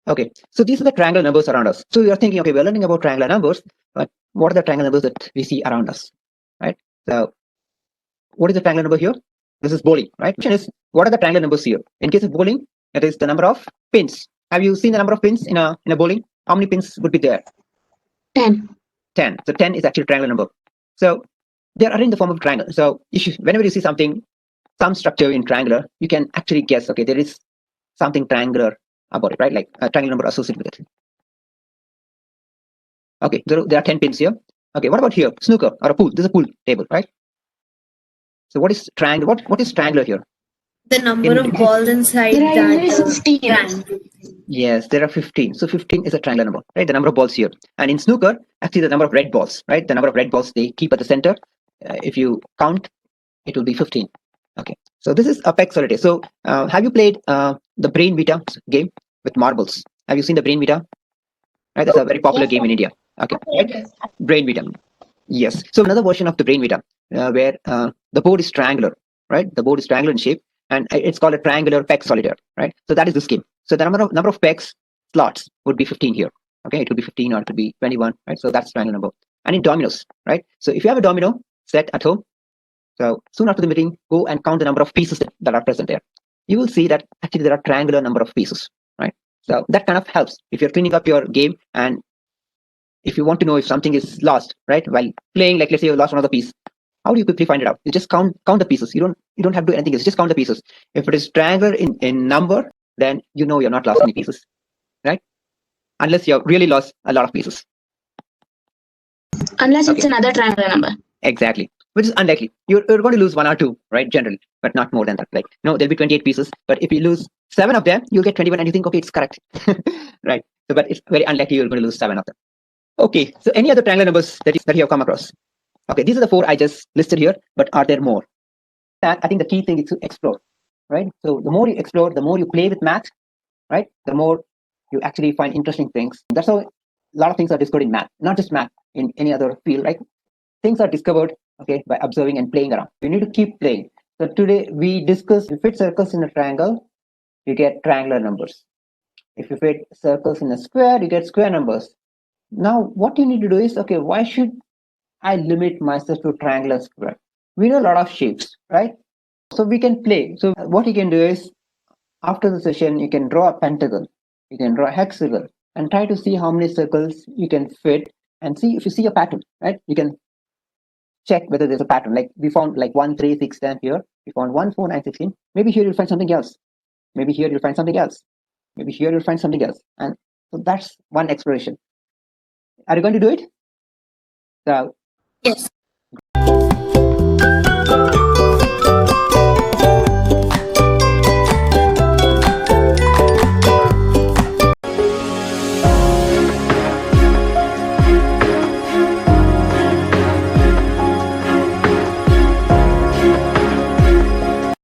Okay, so these are the triangular numbers around us. So you're thinking, okay, we're learning about triangular numbers, but what are the triangular numbers that we see around us, right? So what is the triangular number here? This is bowling, right? Question is, what are the triangular numbers here? In case of bowling, it is the number of pins. Have you seen the number of pins in a bowling? How many pins would be there? 10. 10. So 10 is actually a triangular number. So they are in the form of triangle. So whenever you see something, some structure in triangular, you can actually guess, okay, there is something triangular about it, right? Like a triangular number associated with it. Okay, there are 10 pins here. Okay, what about here? Snooker or a pool. This is a pool table, right? So what is triangle? What is triangular here? The number of balls inside There are that usually 15. triangle. Yes, there are 15. So 15 is a triangular number, right? The number of balls here. And in snooker, actually the number of red balls, right? The number of red balls they keep at the center. If you count, it will be 15. Okay, so this is 𝗧𝗛𝗠 𝗛𝗢𝗨𝗥. So have you played the Brain Vita game with marbles? Have you seen the Brain Vita? Right, that's a very popular game in India. Okay, right? Brain Vita. Yes. So another version of the Brain Vita where the board is triangular, right? The board is triangular in shape, and it's called a triangular peg solitaire, right? So that is this game. So the number of pegs slots would be 15 here. Okay, it could be 15 or it could be 21, right? So that's triangular number. And in dominoes, right? So if you have a domino set at home, so soon after the meeting, go and count the number of pieces that are present there. You will see that actually there are triangular number of pieces, right? So that kind of helps if you're cleaning up your game, and if you want to know if something is lost, right? While playing, like let's say you lost another piece, how do you quickly find it out? You just count the pieces. You don't have to do anything else. Just count the pieces. If it is triangular in number, then you know you're not lost any pieces, right? Unless you've really lost a lot of pieces. Unless it's another triangular number. Exactly, which is unlikely. You're going to lose 1 or 2, right? Generally, but not more than that. Like, no, there'll be 28 pieces, but if you lose 7 of them, you'll get 21, and you think, okay, it's correct, right? So, but it's very unlikely you're going to lose 7 of them. Okay, so any other triangular numbers that you have come across? Okay, these are the 4 I just listed here, but are there more? I think the key thing is to explore, right? So the more you explore, the more you play with math, right? The more you actually find interesting things. That's how a lot of things are discovered in math, not just math, in any other field, right? Things are discovered, okay, by observing and playing around. You need to keep playing. So today we discuss, if you fit circles in a triangle, you get triangular numbers. If you fit circles in a square, you get square numbers. Now what you need to do is, okay, why should I limit myself to triangular square? We know a lot of shapes, right? So we can play. So what you can do is, after the session, you can draw a pentagon, you can draw a hexagon, and try to see how many circles you can fit, and see if you see a pattern, right? You can check whether there's a pattern. Like we found like 1, 3, 6, 10 here. We found 1, 4, 9, 16. Maybe here you'll find something else. Maybe here you'll find something else. Maybe here you'll find something else. And so that's one exploration. Are you going to do it? So Yes.